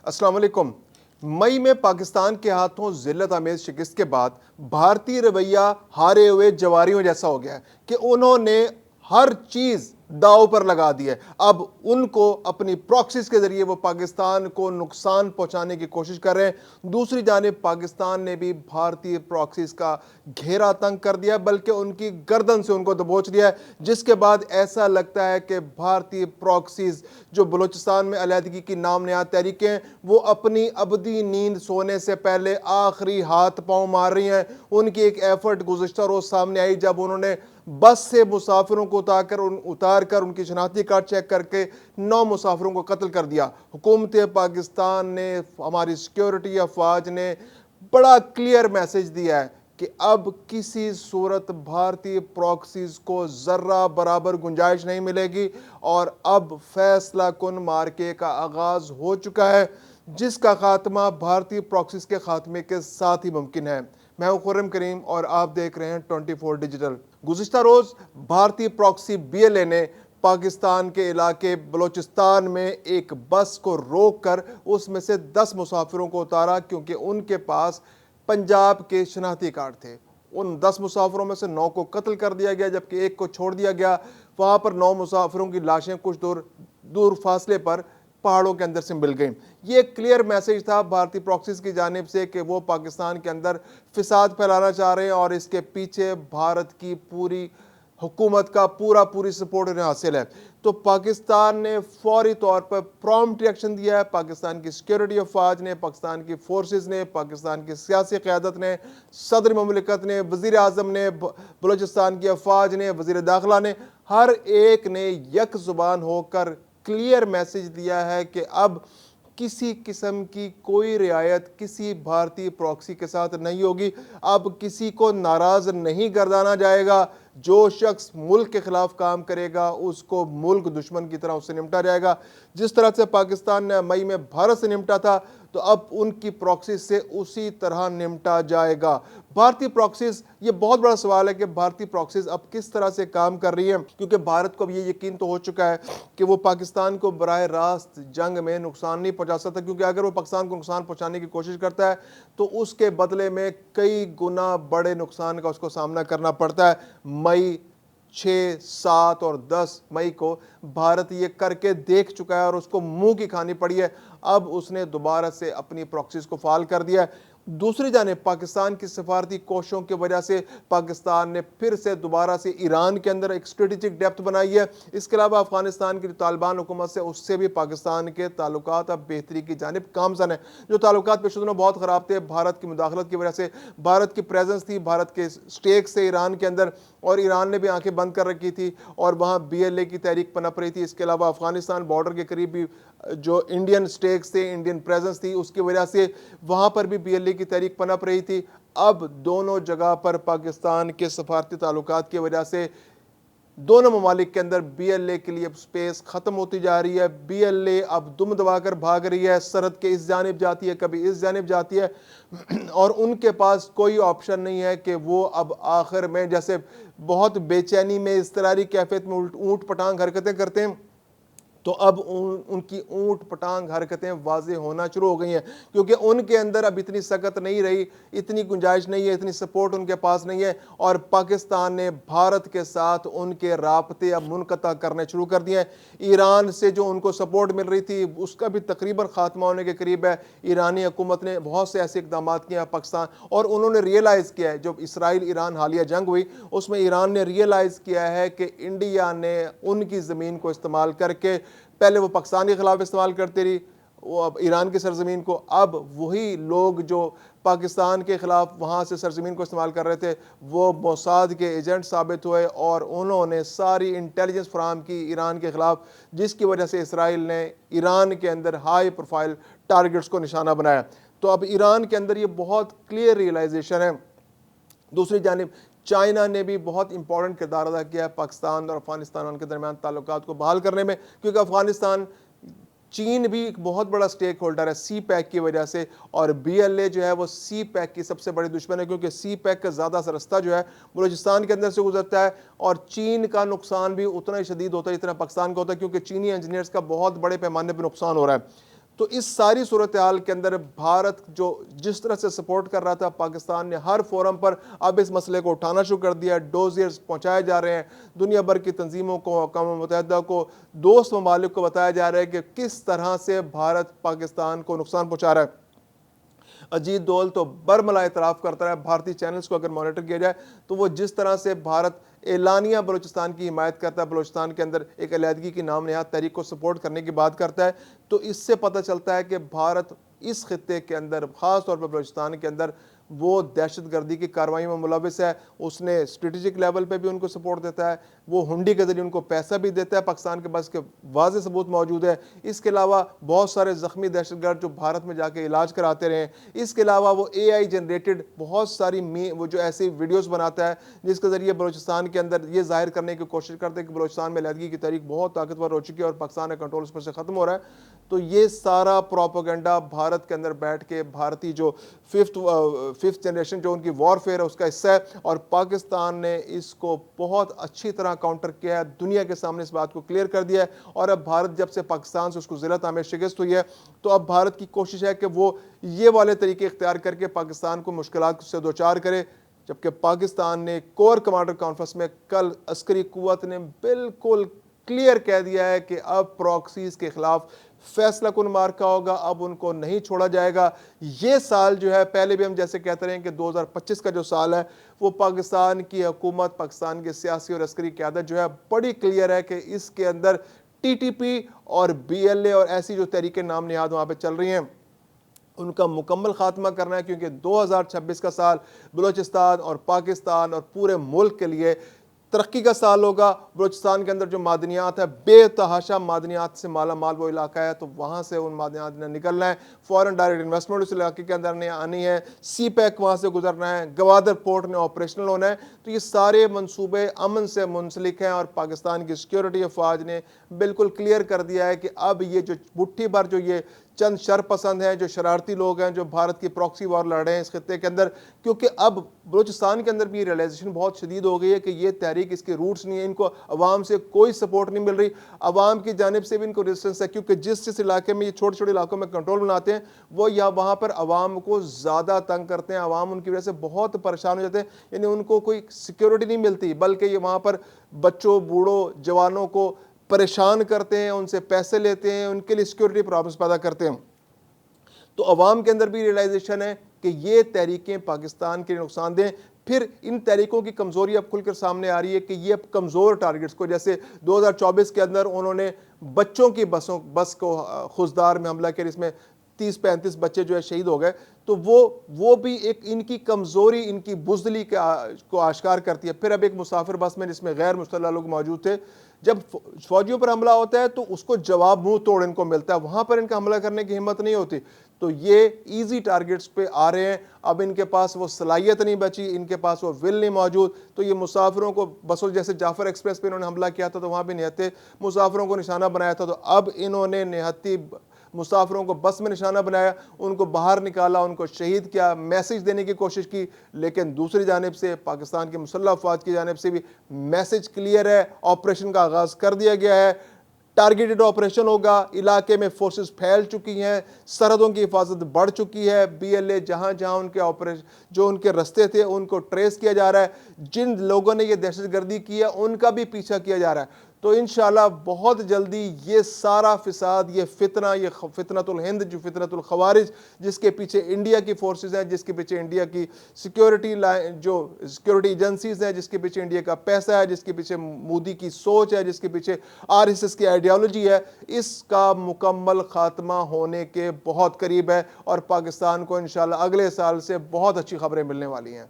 अस्सलाम वालेकुम। मई में पाकिस्तान के हाथों जिल्लत आमेज शिकस्त के बाद भारतीय रवैया हारे हुए जवारियों जैसा हो गया है कि उन्होंने हर चीज दांव पर लगा दी है। अब उनको अपनी प्रॉक्सीज के जरिए वो पाकिस्तान को नुकसान पहुंचाने की कोशिश कर रहे हैं। दूसरी जानिब पाकिस्तान ने भी भारतीय प्रॉक्सीज का घेरा तंग कर दिया, बल्कि उनकी गर्दन से उनको दबोच लिया है, जिसके बाद ऐसा लगता है कि भारतीय प्रॉक्सीज जो बलूचिस्तान में अलहदगी की नाम नया तहरीकें हैं, वो अपनी अबदी नींद सोने से पहले आखिरी हाथ पांव मार रही हैं। उनकी एक एफर्ट गुज़िश्ता रोज सामने आई जब उन्होंने बस से मुसाफिरों को उतार कर उनकी शनाख्ती कार्ड चेक करके 9 मुसाफिरों को कत्ल कर दिया। हुकूमत पाकिस्तान ने, हमारी सिक्योरिटी अफवाज ने बड़ा क्लियर मैसेज दिया है कि अब किसी सूरत भारतीय प्रॉक्सीज को जर्रा बराबर गुंजाइश नहीं मिलेगी और अब फैसला कुन मार्के का आगाज हो चुका है, जिसका खात्मा भारतीय प्रॉक्सीज के खात्मे के साथ ही मुमकिन है। मैं हूं खुर्रम करीम और आप देख रहे हैं 24 डिजिटल। गुज़िश्ता रोज भारतीय प्रॉक्सी BLA ने पाकिस्तान के इलाके बलूचिस्तान में एक बस को रोक कर उसमें से 10 मुसाफिरों को उतारा, क्योंकि उनके पास पंजाब के शनाख्ती कार्ड थे। उन 10 मुसाफिरों में से 9 को कत्ल कर दिया गया, जबकि एक को छोड़ दिया गया। वहां पर 9 मुसाफिरों की लाशें कुछ दूर फासले पर पहाड़ों के अंदर से मिल गई। ये एक क्लियर मैसेज था भारतीय प्रॉक्सीज की जानिब से कि वो पाकिस्तान के अंदर फिसाद फैलाना चाह रहे हैं और इसके पीछे भारत की पूरी हुकूमत का पूरी सपोर्ट उन्हें हासिल है। तो पाकिस्तान ने फौरी तौर पर प्रॉम्प्ट रिएक्शन दिया है। पाकिस्तान की सिक्योरिटी अफवाज ने, पाकिस्तान की फोर्सेस ने, पाकिस्तान की सियासी क़यादत ने, सदर ममलिकत ने, वज़ीर आज़म ने, बलूचिस्तान की अफवाज ने, वज़ीर दाखिला ने, हर एक ने यक ज़ुबान होकर क्लियर मैसेज दिया है कि अब किसी किस्म की कोई रियायत किसी भारतीय प्रॉक्सी के साथ नहीं होगी। अब किसी को नाराज नहीं गर्दाना जाएगा। जो शख्स मुल्क के खिलाफ काम करेगा उसको मुल्क दुश्मन की तरह उससे निपटा जाएगा। जिस तरह से पाकिस्तान ने मई में भारत से निपटा था, तो अब उनकी प्रॉक्सीज से उसी तरह निपटा जाएगा। भारतीय प्रॉक्सीज, ये बहुत बड़ा सवाल है कि भारतीय प्रॉक्सीज अब किस तरह से काम कर रही है, क्योंकि भारत को अब ये यकीन तो हो चुका है कि वो पाकिस्तान को बराह रास्त जंग में नुकसान नहीं पहुंचा सकता, क्योंकि अगर वो पाकिस्तान को नुकसान पहुंचाने की कोशिश करता है तो उसके बदले में कई गुना बड़े नुकसान का उसको सामना करना पड़ता है। मई 6, 7 और 10 मई को भारत ये करके देख चुका है और उसको मुंह की खानी पड़ी है। अब उसने दोबारा से अपनी प्रॉक्सीज को फाल कर दिया है। दूसरी जानिब पाकिस्तान की सफारती कोशिशों की वजह से पाकिस्तान ने फिर से दोबारा से ईरान के अंदर एक स्ट्रेटेजिक डेप्थ बनाई है। इसके अलावा अफगानिस्तान की तालिबान हुकूमत से, उससे भी पाकिस्तान के ताल्लुकात अब बेहतरी की जानिब गामजन है। जो ताल्लुकात पिछले दिनों बहुत ख़राब थे भारत की मुदाखलत की वजह से, भारत की प्रेजेंस थी, भारत के स्टेक से ईरान के अंदर, और ईरान ने भी आंखें बंद कर रखी थी और वहाँ BLA की तहरीक पनप रही थी। इसके अलावा अफगानिस्तान बॉर्डर के करीब भी जो इंडियन स्टेक्स थे, इंडियन प्रेजेंस थी, उसकी वजह से वहाँ पर भी BLA की तहरीक पनप रही थी। अब दोनों जगह पर पाकिस्तान के सफारती ताल्लुकात की वजह से दोनों ममालिक के अंदर BLA के लिए स्पेस खत्म होती जा रही है। BLA अब दुम दबाकर भाग रही है, सरहद के इस जानिब जाती है, कभी इस जानिब जाती है, और उनके पास कोई ऑप्शन नहीं है कि वो अब आखिर में, जैसे बहुत बेचैनी में, इज़्तिरारी कैफियत में ऊँट पटांग हरकतें करते हैं, तो अब उनकी ऊंट पटांग हरकतें वाज़े होना शुरू हो गई हैं, क्योंकि उनके अंदर अब इतनी सकत नहीं रही, इतनी गुंजाइश नहीं है, इतनी सपोर्ट उनके पास नहीं है। और पाकिस्तान ने भारत के साथ उनके राब्ते अब मुनक़ता करने शुरू कर दिए हैं। ईरान से जो उनको सपोर्ट मिल रही थी उसका भी तकरीबन खात्मा होने के करीब है। ईरानी हुकूमत ने बहुत से ऐसे इकदाम किए हैं पाकिस्तान, और उन्होंने रियलाइज़ किया है, जो इसराइल ईरान हालिया जंग हुई उसमें ईरान ने रियलाइज़ किया है कि इंडिया ने उनकी ज़मीन को इस्तेमाल करके, पहले वो पाकिस्तान के खिलाफ इस्तेमाल करती रही वो अब ईरान की सरजमीन को, अब वही लोग जो पाकिस्तान के खिलाफ वहाँ से सरजमीन को इस्तेमाल कर रहे थे वो मोसाद के एजेंट साबित हुए और उन्होंने सारी इंटेलिजेंस फराहम की ईरान के खिलाफ, जिसकी वजह से इसराइल ने ईरान के अंदर हाई प्रोफाइल टारगेट्स को निशाना बनाया। तो अब ईरान के अंदर ये बहुत क्लियर रियलाइजेशन है। दूसरी जानिब चाइना ने भी बहुत इंपॉर्टेंट किरदार अदा किया है पाकिस्तान और अफगानिस्तान उनके दरमियान ताल्लुकात को बहाल करने में, क्योंकि अफगानिस्तान, चीन भी एक बहुत बड़ा स्टेक होल्डर है CPEC की वजह से, और BLA जो है वो CPEC की सबसे बड़ी दुश्मन है, क्योंकि CPEC का ज़्यादा सा रास्ता जो है बलूचिस्तान के अंदर से गुजरता है, और चीन का नुकसान भी उतना ही शदीद होता है जितना पाकिस्तान का होता है, क्योंकि चीनी इंजीनियर्स का बहुत बड़े पैमाने पर नुकसान हो रहा है। तो इस सारी सूरत हाल के अंदर भारत जो जिस तरह से सपोर्ट कर रहा था, पाकिस्तान ने हर फोरम पर अब इस मसले को उठाना शुरू कर दिया है। डोजियर्स पहुंचाए जा रहे हैं, दुनिया भर की तंजीमों को, अक़वाम मुत्तहिदा को, दोस्त ममालिक को बताया जा रहा है कि किस तरह से भारत पाकिस्तान को नुकसान पहुंचा रहा है। अजीत दोल तो बरमला इतराफ़ करता है। भारतीय चैनल्स को अगर मॉनिटर किया जाए तो वो जिस तरह से भारत एलानिया बलूचिस्तान की हिमायत करता है, बलूचिस्तान के अंदर एक अलहदगी की नाम नहाद तहरीक को सपोर्ट करने की बात करता है, तो इससे पता चलता है कि भारत इस खित्ते के अंदर, ख़ास तौर पर बलूचिस्तान के अंदर, वो दहशतगर्दी की कार्रवाई में मुलविस है। उसने स्ट्रेटेजिक लेवल पे भी उनको सपोर्ट देता है, वो हुंडी के जरिए उनको पैसा भी देता है। पाकिस्तान के पास के वाज़ेह सबूत मौजूद है। इसके अलावा बहुत सारे ज़ख्मी दहशतगर्द जो भारत में जाके इलाज कराते रहे हैं। इसके अलावा वो AI जनरेटेड बहुत सारी वो जो ऐसी वीडियोज़ बनाता है जिसके ज़रिए बलूचिस्तान के अंदर ये जाहिर करने की कोशिश करते हैं कि बलूचिस्तान में अलहदगी की तहरीक बहुत ताकतवर हो चुकी है और पाकिस्तान का कंट्रोल इस पर से ख़त्म हो रहा है। तो ये सारा प्रोपेगेंडा भारत के अंदर बैठ के भारतीय जो फिफ्थ जनरेशन जो उनकी वॉरफेयर है उसका हिस्सा है, और पाकिस्तान ने इसको बहुत अच्छी तरह काउंटर किया है, दुनिया के सामने इस बात को क्लियर कर दिया है। और अब भारत जब से पाकिस्तान से उसको ज़िल्लत आमेज़ शिकस्त हुई है, तो अब भारत की कोशिश है कि वो ये वाले तरीके इख्तियार करके पाकिस्तान को मुश्किलात से दो चार करे। जबकि पाकिस्तान ने कोर कमांडर कॉन्फ्रेंस में कल अस्करी कुव्वत ने बिल्कुल क्लियर कह दिया है कि अब प्रॉक्सीज के खिलाफ फैसला कुन मार्का होगा, अब उनको नहीं छोड़ा जाएगा। ये साल जो है, पहले भी हम जैसे कहते रहे कि 2025 का जो साल है वो पाकिस्तान की हुकूमत, पाकिस्तान की सियासी और अस्करी क़यादत जो है बड़ी क्लियर है कि इसके अंदर TTP और BLA और ऐसी जो तहरीकें नाम निहाद वहाँ पर चल रही हैं उनका मुकम्मल खात्मा करना है, क्योंकि 2026 का साल बलूचिस्तान और पाकिस्तान और पूरे मुल्क के लिए तरक्की का साल होगा। बलूचिस्तान के अंदर जो मादनियात है, बेतहाशा मादनियात से माला माल वो इलाका है, तो वहाँ से उन मादनियात ने निकलना है। फॉरेन डायरेक्ट इन्वेस्टमेंट उस इलाके के अंदर ने आनी है। CPEC वहाँ से गुजरना है। गवादर पोर्ट ने ऑपरेशनल होना है। तो ये सारे मंसूबे अमन से मुंसलिक हैं, और पाकिस्तान की सिक्योरिटी अफवाज ने बिल्कुल क्लियर कर दिया है कि अब ये जो मुट्ठी भर जो ये चंद शरपसंद हैं, जो शरारती लोग हैं, जो भारत की प्रॉक्सी वॉर लड़ रहे हैं इस खित्ते के अंदर, क्योंकि अब बलूचिस्तान के अंदर भी रियलाइजेशन बहुत शदीद हो गई है कि ये तहरीक, इसके रूट्स नहीं है, इनको अवाम से कोई सपोर्ट नहीं मिल रही, अवाम की जानिब से भी इनको रेजिस्टेंस है, क्योंकि जिस जिस इलाके में ये छोटे छोटे इलाकों में कंट्रोल बनाते हैं वो यहाँ वहाँ पर अवाम को ज़्यादा तंग करते हैं। अवाम उनकी वजह से बहुत परेशान हो जाते हैं, यानी उनको कोई सिक्योरिटी नहीं मिलती, बल्कि ये वहाँ पर बच्चों, बूढ़ों, जवानों को परेशान करते हैं, उनसे पैसे लेते हैं, उनके लिए सिक्योरिटी प्रॉब्लम्स पैदा करते हैं। तो अवाम के अंदर भी रियलाइजेशन है कि ये तहरीकें पाकिस्तान के नुकसानदेह। फिर इन तहरीकों की कमज़ोरी अब खुलकर सामने आ रही है कि ये अब कमज़ोर टारगेट्स को, जैसे 2024 के अंदर उन्होंने बच्चों की बस को खुशदार में हमला किया, इसमें 30-35 बच्चे जो है शहीद हो गए। तो वो भी एक इनकी कमज़ोरी, इनकी बुज़दिली को आश्कार करती है। फिर अब एक मुसाफिर बस में जिसमें गैर मुस्तल्ला लोग मौजूद थे, जब फौजियों पर हमला होता है तो उसको जवाब मुंह तोड़ इनको मिलता है, वहां पर इनका हमला करने की हिम्मत नहीं होती। तो ये इजी टारगेट्स पे आ रहे हैं। अब इनके पास वो सलाहियत नहीं बची, इनके पास वो विल नहीं मौजूद। तो ये मुसाफिरों को बसों, जैसे जाफर एक्सप्रेस पे इन्होंने हमला किया था तो वहां भी निहत्ते मुसाफिरों को निशाना बनाया था, तो अब इन्होंने निहत्ती मुसाफिरों को बस में निशाना बनाया, उनको बाहर निकाला, उनको शहीद किया, मैसेज देने की कोशिश की। लेकिन दूसरी जानिब से पाकिस्तान के मुसल्लह अफवाज की जानिब से भी मैसेज क्लियर है, ऑपरेशन का आगाज़ कर दिया गया है, टारगेटेड ऑपरेशन होगा, इलाके में फोर्सेस फैल चुकी हैं, सरहदों की हिफाजत बढ़ चुकी है। BLA जहाँ जहाँ उनके ऑपरेशन, जो उनके रास्ते थे उनको ट्रेस किया जा रहा है, जिन लोगों ने ये दहशतगर्दी की है उनका भी पीछा किया जा रहा है। तो इंशाल्लाह बहुत जल्दी ये सारा फिसाद, ये फितना, ये फितनतुल हिंद, जो फितनतुल खवारिज, जिसके पीछे इंडिया की फोर्सेस हैं, जिसके पीछे इंडिया की सिक्योरिटी लाइन, जो सिक्योरिटी एजेंसीज हैं, जिसके पीछे इंडिया का पैसा है, जिसके पीछे मोदी की सोच है, जिसके पीछे RSS की आइडियोलॉजी है, इसका मुकम्मल खात्मा होने के बहुत करीब है। और पाकिस्तान को इंशाल्लाह अगले साल से बहुत अच्छी खबरें मिलने वाली हैं।